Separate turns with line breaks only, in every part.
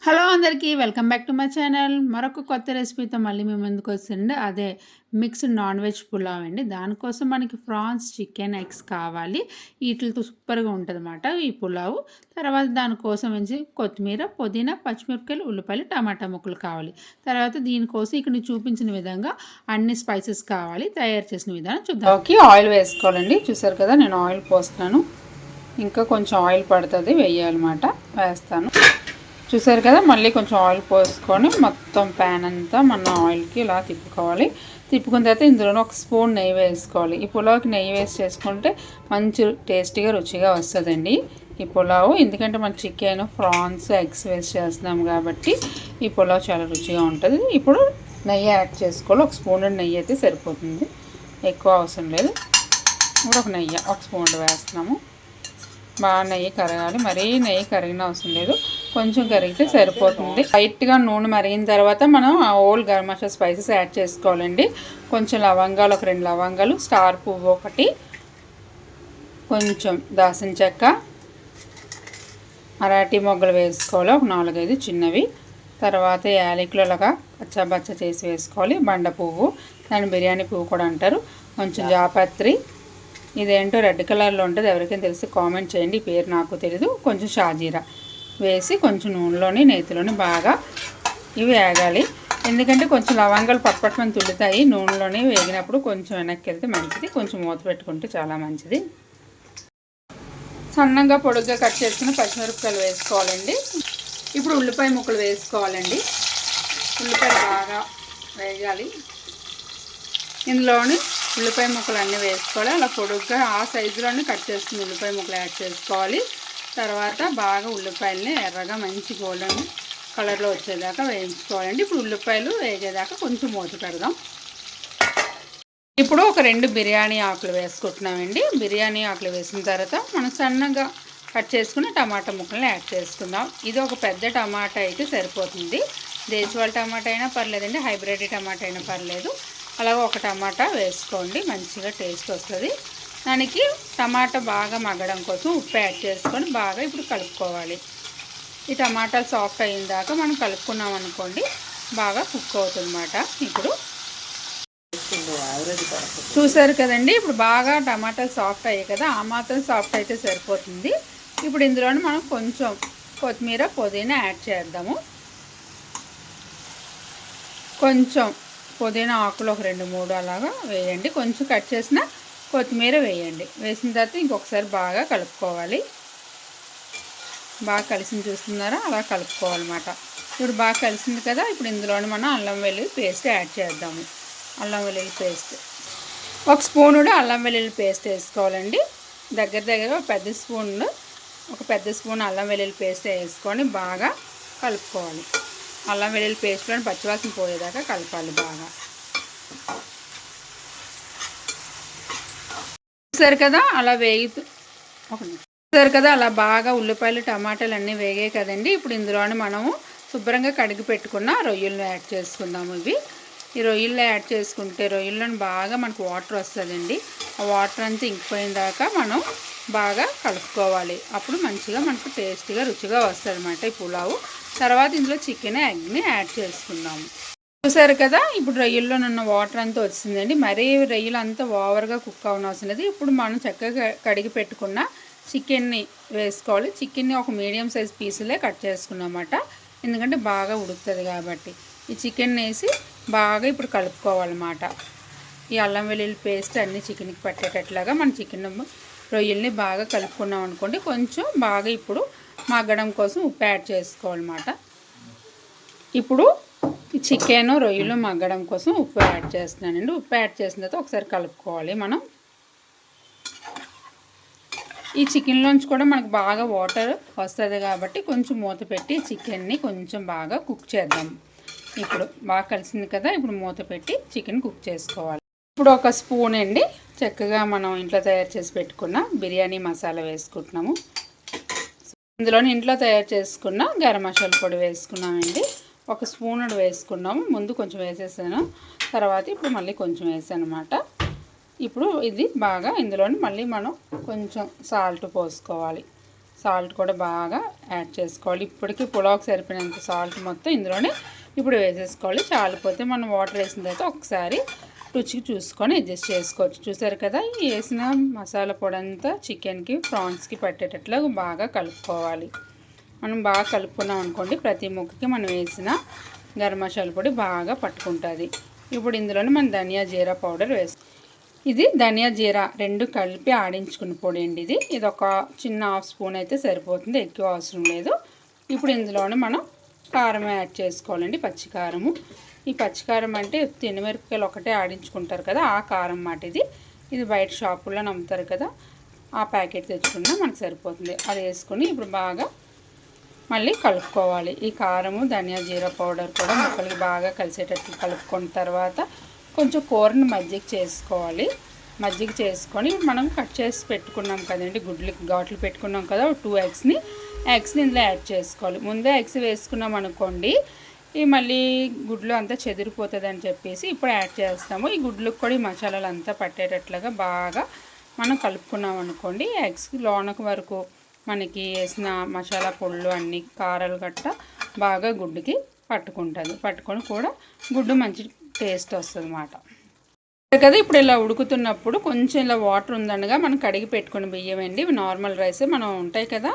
Hello అందరికీ welcome back to my channel. మరొక కొత్త రెసిపీతో మళ్ళీ మీ ముందుకు వస్తుండే అదే మిక్స్డ్ నాన్ వెజ్ పులావ్ అండి. దానికోసం మనకి ప్రాన్స్, చికెన్, ఎగ్స్ కావాలి. వీటితో సూపర్గా ఉంటుంది అన్నమాట ఈ పులావ్. తర్వాత దానికోసం కొత్తిమీర, పుదీనా, పచ్చిమిరపకాయలు, ఉల్లిపాయలు, టమాటా ముక్కలు కావాలి. తర్వాత దీనికోసం ఇక్కడ చూపించిన విధంగా అన్ని స్పైసెస్ కావాలి. తయారు చేసిన విధానం చూద్దాం. ఓకే, ఆయిల్ వేసుకోవాలండి. చూసారు కదా, నేను ఆయిల్ పోస్తున్నాను. ఇంకా కొంచెం ఆయిల్ పడుతుంది, వేయాలన్నమాట. వేస్తాను. చూసారు కదా, మళ్ళీ కొంచెం ఆయిల్ పోసుకొని మొత్తం ప్యాన్ అంతా మన ఆయిల్కి ఇలా తిప్పుకోవాలి. తిప్పుకున్న తర్వాత ఇందులోనే ఒక స్పూన్ నెయ్యి వేసుకోవాలి. ఈ పులావ్కి నెయ్యి వేసి చేసుకుంటే మంచి టేస్టీగా రుచిగా వస్తుందండి ఈ పులావ్. ఎందుకంటే మన చికెన్, ప్రాన్స్, ఎగ్స్ వేసి చేస్తున్నాం కాబట్టి ఈ పులావ్ చాలా రుచిగా ఉంటుంది. ఇప్పుడు నెయ్యి యాడ్ చేసుకోవాలి. ఒక స్పూన్ నెయ్యి అయితే సరిపోతుంది, ఎక్కువ అవసరం లేదు. ఇప్పుడు ఒక స్పూన్ వేస్తున్నాము. బాగా నెయ్యి కరగాలి, మరీ నెయ్యి కరిగిన అవసరం లేదు, కొంచెం కరిగితే సరిపోతుంది. లైట్గా నూనె మరిగిన తర్వాత మనం ఆ whole garam masala spices add చేసుకోవాలండి. కొంచెం లవంగాలు, ఒక 2 లవంగాలు, స్టార్ పువ్వు ఒకటి, కొంచెం దాల్చిన చెక్క, మరాఠీ మొగ్గలు వేసుకోవాలి, ఒక 4-5 చిన్నవి. తర్వాత యాలకులగా పచ్చబచ్చ చేసి వేసుకోవాలి. బండ పువ్వు, దాన్ని బిర్యానీ పువ్వు కూడా అంటారు. కొంచెం జాపత్రి, ఇదేంటో రెడ్ కలర్లో ఉంటుంది, ఎవరికైనా తెలిసి కామెంట్ చేయండి, పేరు నాకు తెలీదు. కొంచెం షాజీరా వేసి కొంచెం నూనెలోని నేతిలోని బాగా ఇవి వేగాలి. ఎందుకంటే కొంచెం లవంగాలు పట్టుపట్టుమని తుల్లుతాయి. నూనెలోనే వేగినప్పుడు కొంచెం వెనక్కి వెళ్తే మంచిది, కొంచెం మూత పెట్టుకుంటే చాలా మంచిది. సన్నగా పొడుగ్గా కట్ చేసుకుని పచ్చిమిరపకాయలు వేసుకోవాలండి. ఇప్పుడు ఉల్లిపాయ ముక్కలు వేసుకోవాలండి. ఉల్లిపాయ బాగా వేగాలి. ఇందులోని ఉల్లిపాయ ముక్కలు అన్నీ వేసుకోవాలి. అలా పొడుగ్గా ఆ సైజులోనే కట్ చేసుకుని ఉల్లిపాయ ముక్కలు యాడ్ చేసుకోవాలి. తర్వాత బాగా ఉల్లిపాయలని ఎర్రగా మంచి గోల్డెన్ కలర్లో వచ్చేదాకా వేయించుకోవాలండి. ఇప్పుడు ఉల్లిపాయలు వేగేదాకా కొంచెం మూత పెడదాం. ఇప్పుడు ఒక 2 బిర్యానీ ఆకులు వేసుకుంటున్నామండి. బిర్యానీ ఆకులు వేసిన తర్వాత మనం సన్నగా కట్ చేసుకుని టమాటా ముక్కలను యాడ్ చేసుకుందాం. ఇది ఒక పెద్ద టమాటా అయితే సరిపోతుంది. దేశవాళీ టమాటా అయినా పర్లేదండి, హైబ్రిడ్ టమాటా అయినా పర్లేదు. అలాగే ఒక టమాటా వేసుకోండి, మంచిగా టేస్ట్ వస్తుంది. దానికి టమాటా బాగా మగ్గడం కోసం ఉప్పు యాడ్ చేసుకొని బాగా ఇప్పుడు కలుపుకోవాలి. ఈ టమాటా సాఫ్ట్ అయిన దాకా మనం కలుపుకున్నాం అనుకోండి, బాగా కుక్ అవుతుంది అన్నమాట. ఇప్పుడు చూసారు కదండి, ఇప్పుడు బాగా టమాటాలు సాఫ్ట్ అయ్యాయి కదా, ఆ మాత్రం సాఫ్ట్ అయితే సరిపోతుంది. ఇప్పుడు ఇందులోనే మనం కొంచెం కొత్తిమీర, పుదీనా యాడ్ చేద్దాము. కొంచెం పుదీనా ఆకులు ఒక 2-3 అలాగా వేయండి. కొంచెం కట్ చేసిన కొత్తిమీర వేయండి. వేసిన తర్వాత ఇంకొకసారి బాగా కలుపుకోవాలి. బాగా కలిసింది చూస్తున్నారా, అలా కలుపుకోవాలన్నమాట. ఇప్పుడు బాగా కలిసింది కదా, ఇప్పుడు ఇందులోనే మనం అల్లం వెల్లుల్లి పేస్ట్ యాడ్ చేద్దాము. అల్లం వెల్లుల్లి పేస్ట్ ఒక స్పూన్ అల్లం వెల్లుల్లి పేస్ట్ వేసుకోవాలండి. దగ్గర ఒక పెద్ద స్పూన్ అల్లం వెల్లుల్లి పేస్ట్ వేసుకొని బాగా కలుపుకోవాలి. అల్లం వెల్లుల్లి పేస్ట్లోని పచ్చివాసన పోయేదాకా కలపాలి బాగా. చూసారు కదా, అలా బాగా ఉల్లిపాయలు, టమాటాలు అన్నీ వేగాయి కదండి. ఇప్పుడు ఇందులోని మనము శుభ్రంగా కడిగి పెట్టుకున్న రొయ్యలను యాడ్ చేసుకుందాము. ఈ రొయ్యలు యాడ్ చేసుకుంటే రొయ్యల్లోని బాగా మనకు వాటర్ వస్తుందండి. ఆ వాటర్ అంతా ఇంకిపోయిన దాకా మనం బాగా కలుపుకోవాలి. అప్పుడు మంచిగా మనకు టేస్టీగా రుచిగా వస్తుంది అన్నమాట ఈ పులావు. తర్వాత ఇందులో చికెన్, ఎగ్ని యాడ్ చేసుకుందాము. చూసారు కదా, ఇప్పుడు రొయ్యల్లో ఉన్న వాటర్ అంతా వచ్చిందండి. మరీ రొయ్యలు అంతా ఓవర్గా కుక్ అవనవసరం లేదు. ఇప్పుడు మనం చక్కగా కడిగి పెట్టుకున్న చికెన్ని వేసుకోవాలి. చికెన్ని ఒక మీడియం సైజ్ పీసులే కట్ చేసుకున్నమాట, ఎందుకంటే బాగా ఉడుకుతుంది కాబట్టి. ఈ చికెన్ వేసి బాగా ఇప్పుడు కలుపుకోవాలన్నమాట. ఈ అల్లం వెల్లుల్లి పేస్ట్ అన్ని చికెన్కి పట్టేటట్లాగా మన రొయ్యల్ని బాగా కలుపుకున్నాం అనుకోండి. కొంచెం బాగా ఇప్పుడు మగ్గడం కోసం ఉప్పు యాడ్ చేసుకోవాలన్నమాట. ఇప్పుడు ఈ చికెన్, రొయ్యలు మగ్గడం కోసం ఉప్పు యాడ్ చేస్తున్నానండి. ఉప్పు యాడ్ చేసిన తర్వాత ఒకసారి కలుపుకోవాలి మనం. ఈ చికెన్లోంచి కూడా మనకు బాగా వాటర్ వస్తుంది కాబట్టి కొంచెం మూత పెట్టి చికెన్ని కొంచెం బాగా కుక్ చేద్దాం. ఇప్పుడు బాగా కలిసింది కదా, ఇప్పుడు మూత పెట్టి చికెన్ కుక్ చేసుకోవాలి. ఇప్పుడు ఒక స్పూన్ అండి చక్కగా మనం ఇంట్లో తయారు చేసి పెట్టుకున్న బిర్యానీ మసాలా వేసుకుంటున్నాము. ఇందులోని ఇంట్లో తయారు చేసుకున్న గరం మసాలా పొడి వేసుకున్నామండి. ఒక స్పూన్ వేసుకున్నాము. ముందు కొంచెం వేసేసాను, తర్వాత ఇప్పుడు మళ్ళీ కొంచెం వేసాను అన్నమాట. ఇప్పుడు ఇది బాగా ఇందులోని మళ్ళీ మనం కొంచెం సాల్ట్ పోసుకోవాలి. సాల్ట్ కూడా బాగా యాడ్ చేసుకోవాలి. ఇప్పటికీ పులావ్కి సరిపోయినంత సాల్ట్ మొత్తం ఇందులోనే ఇప్పుడు వేసేసుకోవాలి. చాలిపోతే మనం వాటర్ వేసిన తర్వాత ఒకసారి రుచికి చూసుకొని అడ్జస్ట్ చేసుకోవచ్చు. చూసారు కదా, ఈ వేసిన మసాలా పొడి అంతా చికెన్కి ప్రాన్స్కి పట్టేటట్లు బాగా కలుపుకోవాలి. మనం బాగా కలుపుకున్నాం అనుకోండి, ప్రతి ముక్కకి మనం వేసిన గరం మసాలా పొడి బాగా పట్టుకుంటుంది. ఇప్పుడు ఇందులోనే మనం ధనియా జీరా పౌడర్ ఇది ధనియా జీరా రెండు కలిపి ఆడించుకున్న పొడి అండి. ఇది ఒక చిన్న హాఫ్ స్పూన్ అయితే సరిపోతుంది, ఎక్కువ అవసరం లేదు. ఇప్పుడు ఇందులోనే మనం కారం యాడ్ చేసుకోవాలండి, పచ్చికారము. ఈ పచ్చికారం అంటే తినమిరపకాయలు ఒకటే ఆడించుకుంటారు కదా, ఆ కారం మాట ఇది బయట షాపుల్లో అమ్ముతారు కదా, ఆ ప్యాకెట్ తెచ్చుకున్నా మనకు సరిపోతుంది. అది వేసుకొని ఇప్పుడు బాగా మళ్ళీ కలుపుకోవాలి. ఈ కారము ధనియా జీరా పౌడర్ కూడా ముక్కలకి బాగా కలిసేటట్లు కలుపుకున్న తర్వాత కొంచెం కూరని మజ్జిగ చేసుకోవాలి. మజ్జిగ చేసుకొని మనం కట్ చేసి పెట్టుకున్నాం కదండి, గుడ్లకి ఘాట్లు పెట్టుకున్నాం కదా, 2 ఎగ్స్ని ఇందులో యాడ్ చేసుకోవాలి. ముందే ఎగ్స్ వేసుకున్నాం అనుకోండి, ఈ మళ్ళీ గుడ్లు అంతా చెదిరిపోతుంది అని చెప్పేసి ఇప్పుడు యాడ్ చేస్తాము. ఈ గుడ్లకు కూడా ఈ మసాలాలు అంతా పట్టేటట్లుగా బాగా మనం కలుపుకున్నాం అనుకోండి, ఎగ్స్ లోనకు వరకు మనకి వేసిన మసాలా పొళ్ళు అన్నీ కారాలు గట్ట బాగా గుడ్డుకి పట్టుకొని కూడా గుడ్డు మంచి టేస్ట్ వస్తుంది అన్నమాట కదా. ఇప్పుడు ఇలా ఉడుకుతున్నప్పుడు కొంచెం ఇలా వాటర్ ఉందనగా మనం కడిగి పెట్టుకుని బియ్యం అండి, నార్మల్ రైస్ మనం ఉంటాయి కదా,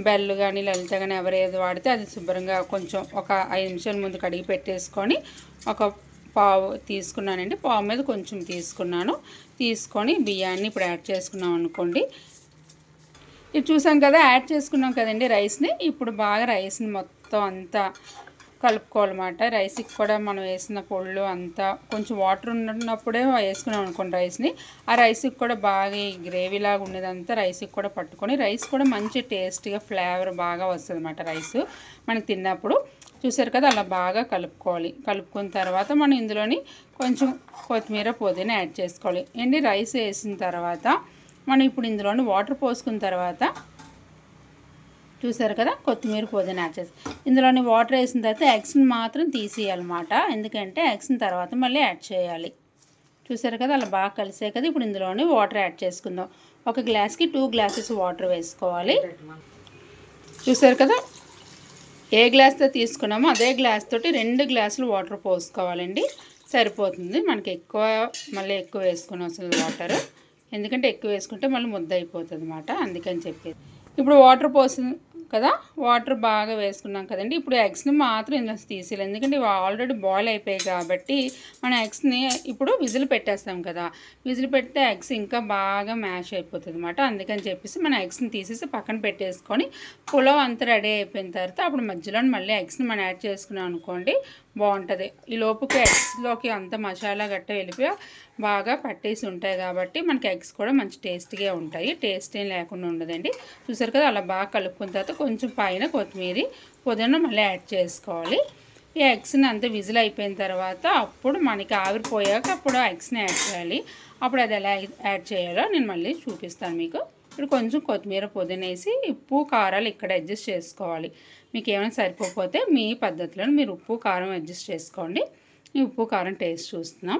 బెల్లు కానీ లలిత కానీ ఎవరు ఏది వాడితే అది శుభ్రంగా కొంచెం ఒక 5 నిమిషాల ముందు కడిగి పెట్టేసుకొని ఒక పావు తీసుకున్నానండి, పావు మీద కొంచెం తీసుకొని బియ్యాన్ని ఇప్పుడు యాడ్ చేసుకున్నాం అనుకోండి. ఇది చూసాం కదా, యాడ్ చేసుకున్నాం కదండి రైస్ని. ఇప్పుడు బాగా రైస్ని మొత్తం అంతా కలుపుకోవాలన్నమాట. రైస్కి కూడా మనం వేసిన పొళ్ళు అంతా కొంచెం వాటర్ ఉన్నప్పుడే వేసుకున్నాం అనుకోండి రైస్ని, ఆ రైస్కి కూడా బాగా ఈ గ్రేవీలాగా ఉండేదంతా రైస్కి కూడా పట్టుకొని రైస్ కూడా మంచి టేస్ట్గా ఫ్లేవర్ బాగా వస్తుంది అన్నమాట రైస్ మనకి తిన్నప్పుడు. చూసారు కదా, అలా బాగా కలుపుకోవాలి. కలుపుకున్న తర్వాత మనం ఇందులోని కొంచెం కొత్తిమీర పుదీనా యాడ్ చేసుకోవాలి అండి. రైస్ వేసిన తర్వాత మనం ఇప్పుడు ఇందులోని వాటర్ పోసుకున్న తర్వాత చూసారు కదా, కొత్తిమీర పుదీనా యాడ్ చేసి ఇందులోని వాటర్ వేసిన తర్వాత ఎగ్స్ని మాత్రం తీసేయాలన్నమాట, ఎందుకంటే ఎగ్స్ని తర్వాత మళ్ళీ యాడ్ చేయాలి. చూసారు కదా, అలా బాగా కలిసే కదా. ఇప్పుడు ఇందులోని వాటర్ యాడ్ చేసుకుందాం. ఒక గ్లాస్కి 2 గ్లాసెస్ వాటర్ వేసుకోవాలి. చూసారు కదా, ఏ గ్లాస్తో తీసుకున్నామో అదే గ్లాస్ తోటి 2 గ్లాసులు వాటర్ పోసుకోవాలండి, సరిపోతుంది. మనకి మళ్ళీ ఎక్కువ వేసుకుని అసలు వాటర్, ఎందుకంటే ఎక్కువ వేసుకుంటే మళ్ళీ ముద్ద అయిపోతుంది అన్నమాట, అందుకని చెప్పేది. ఇప్పుడు వాటర్ పోసిన కదా, వాటర్ బాగా వేసుకున్నాం కదండి. ఇప్పుడు ఎగ్స్ని మాత్రం ఇందులో తీసేయాలి, ఎందుకంటే ఇవి ఆల్రెడీ బాయిల్ అయిపోయాయి కాబట్టి మన ఎగ్స్ని ఇప్పుడు విజిల్ పెట్టేస్తాం కదా, విజిల్ పెడితే ఎగ్స్ ఇంకా బాగా మ్యాష్ అయిపోతుంది అన్నమాట, అందుకని చెప్పేసి మన ఎగ్స్ని తీసేసి పక్కన పెట్టేసుకొని పులావ్ అంతా రెడీ అయిపోయిన తర్వాత అప్పుడు మధ్యలో మళ్ళీ ఎగ్స్ని మనం యాడ్ చేసుకున్నాం అనుకోండి, బాగుంటుంది. ఈ లోపుకి ఎగ్స్లోకి అంత మసాలా గట్ట వెళ్ళిపోయి బాగా పట్టేసి ఉంటాయి కాబట్టి మనకి ఎగ్స్ కూడా మంచి టేస్ట్గా ఉంటాయి, టేస్ట్ ఏం లేకుండా ఉండదండి. చూసారు కదా, అలా బాగా కలుపుకున్న తర్వాత కొంచెం పైన కొత్తిమీర పుదీనా మళ్ళీ యాడ్ చేసుకోవాలి. ఈ ఎగ్స్ని అంతా విజిల్ అయిపోయిన తర్వాత అప్పుడు మనకి ఆవిరిపోయాక అప్పుడు ఎగ్స్ని యాడ్ చేయాలి. అప్పుడు అది ఎలా యాడ్ చేయాలో నేను మళ్ళీ చూపిస్తాను మీకు. ఇప్పుడు కొంచెం కొత్తిమీర పుదీనా వేసి ఉప్పు కారాలు ఇక్కడ అడ్జస్ట్ చేసుకోవాలి. మీకు ఏమైనా సరిపోతే మీ పద్ధతిలో మీరు ఉప్పు కారం అడ్జస్ట్ చేసుకోండి. ఈ ఉప్పు కారం టేస్ట్ చూస్తున్నాం.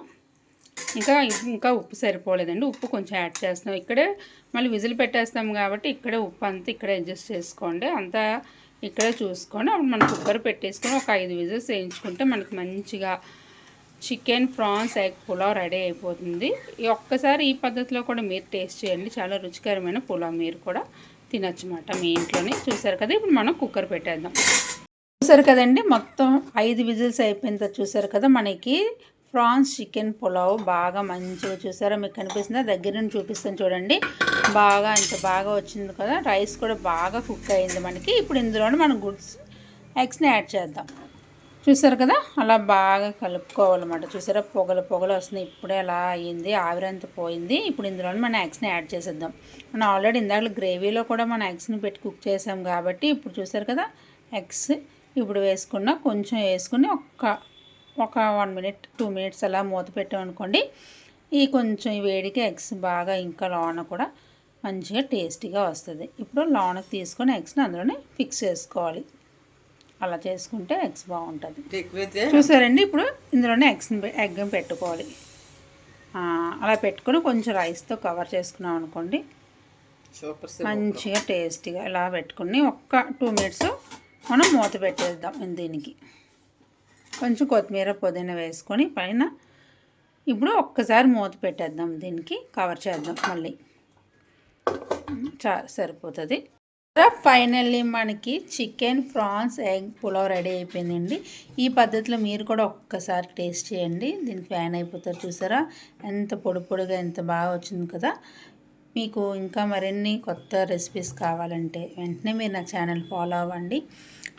ఇంకా ఉప్పు సరిపోలేదండి, ఉప్పు కొంచెం యాడ్ చేస్తున్నాం. ఇక్కడే మళ్ళీ విజిల్ పెట్టేస్తాం కాబట్టి ఇక్కడే ఉప్పు అంతా ఇక్కడే అడ్జస్ట్ చేసుకోండి, అంతా ఇక్కడే చూసుకొని అప్పుడు మనం కుక్కర్ పెట్టేసుకొని ఒక 5 విజిల్స్ వేయించుకుంటే మనకి మంచిగా chicken prawns egg pulao ready అయిపోతుంది. ఒక్కసారి ఈ పద్ధతిలో కూడా మీరు టేస్ట్ చేయండి, చాలా రుచికరమైన పులావ్ మీరు కూడా తినచ్చు అన్నమాట మీ ఇంట్లోనే. చూసారు కదా, ఇప్పుడు మనం కుక్కర్ పెట్టేద్దాం. చూసారు కదండి, మొత్తం 5 విజిల్స్ అయిపోయిన తర్వాత చూసారు కదా, మనకి ప్రాన్స్ చికెన్ పులావ్ బాగా మంచిగా చూసారా, మీకు కనిపిస్తుందా, దగ్గర నుంచి చూపిస్తాను చూడండి, బాగా ఇంత బాగా వచ్చింది కదా, రైస్ కూడా బాగా కుక్ అయింది మనకి. ఇప్పుడు ఇందులోనే మనం ఎగ్స్ని యాడ్ చేద్దాం. చూసారు కదా, అలా బాగా కలుపుకోవాలన్నమాట. చూసారా, పొగలు వస్తున్నాయి, ఇప్పుడే అలా అయ్యింది, ఆవిరంతా పోయింది. ఇప్పుడు ఇందులోనే మన ఎగ్స్ని యాడ్ చేసేద్దాం. మనం ఆల్రెడీ ఇందాక గ్రేవీలో కూడా మన ఎగ్స్ని పెట్టి కుక్ చేసాం కాబట్టి ఇప్పుడు చూసారు కదా, ఎగ్స్ ఇప్పుడు వేసుకున్న కొంచెం వేసుకుని ఒక 1 మినిట్ 2 మినిట్స్ అలా మూత పెట్టామనుకోండి, ఈ కొంచెం వేడికి ఎగ్స్ బాగా ఇంకా లోన కూడా మంచిగా టేస్టీగా వస్తుంది. ఇప్పుడు లోనకి తీసుకొని ఎగ్స్ని అందులోనే ఫిక్స్ చేసుకోవాలి, అలా చేసుకుంటే ఎగ్స్ బాగుంటుంది. చూసారండి, ఇప్పుడు ఇందులోనే ఎగ్ పెట్టుకోవాలి. అలా పెట్టుకొని కొంచెం రైస్తో కవర్ చేసుకున్నాం అనుకోండి, మంచిగా టేస్టీగా ఇలా పెట్టుకుని ఒక్క 2 మినిట్స్ మనం మూత పెట్టేద్దాం దీనికి. కొంచెం కొత్తిమీర పుదీనా వేసుకొని పైన ఇప్పుడు ఒక్కసారి మూత పెట్టేద్దాం, దీనికి కవర్ చేద్దాం మళ్ళీ. సరిపోతుంది. ఫైనల్లీ మనకి chicken prawns egg pulao ready అయిపోయిందండి. ఈ పద్ధతిలో మీరు కూడా ఒక్కసారి టేస్ట్ చేయండి, దీనికి ఫ్యాన్ అయిపోతారు. చూసారా ఎంత పొడి పొడిగా ఎంత బాగా వచ్చింది కదా. మీకు ఇంకా మరిన్ని కొత్త రెసిపీస్ కావాలంటే వెంటనే మీరు నా ఛానల్ ఫాలో అవ్వండి,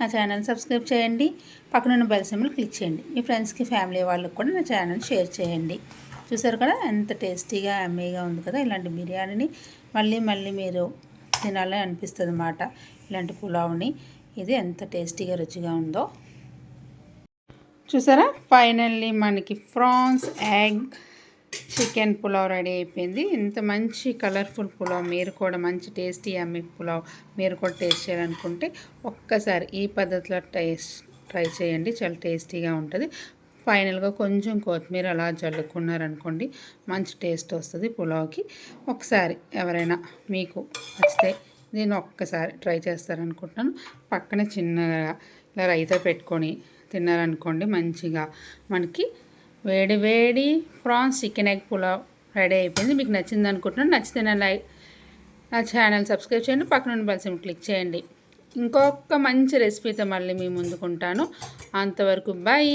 నా ఛానల్ సబ్స్క్రైబ్ చేయండి, పక్కనున్న బెల్ సింబల్ క్లిక్ చేయండి. మీ ఫ్రెండ్స్కి ఫ్యామిలీ వాళ్ళకి కూడా నా ఛానల్ షేర్ చేయండి. చూసారు కదా ఎంత టేస్టీగా అమ్మీగా ఉంది కదా. ఇలాంటి బిర్యానీని మళ్ళీ మళ్ళీ మీరు తినాలని అనిపిస్తుంది అన్నమాట, ఇలాంటి పులావ్ని. ఇది ఎంత టేస్టీగా రుచిగా ఉందో చూసారా. ఫైనల్లీ మనకి prawns egg chicken pulao ready అయిపోయింది. ఇంత మంచి కలర్ఫుల్ పులావ్ మీరు కూడా మంచి టేస్టీ అమ్మి పులావ్ మీరు కూడా టేస్ట్ చేయాలనుకుంటే ఒక్కసారి ఈ పద్ధతిలో ట్రై చేయండి, చాలా టేస్టీగా ఉంటుంది. ఫైనల్గా కొంచెం కొత్తిమీర అలా జల్లుకున్నారనుకోండి మంచి టేస్ట్ వస్తుంది పులావ్కి. ఒకసారి ఎవరైనా మీకు నచ్చితే దీన్ని ఒక్కసారి ట్రై చేస్తారనుకుంటున్నాను. పక్కన చిన్నగా ఇలా రైతా పెట్టుకొని తిన్నారనుకోండి మంచిగా మనకి వేడి వేడి prawns chicken egg pulao ready అయిపోయింది. మీకు నచ్చింది అనుకుంటున్నాను. నచ్చితే నా ఛానల్ సబ్స్క్రైబ్ చేయండి, పక్కన ఉన్న బెల్ సింబల్ క్లిక్ చేయండి. ఇంకొక మంచి రెసిపీతో మళ్ళీ మీ ముందుకుంటాను. అంతవరకు బాయ్.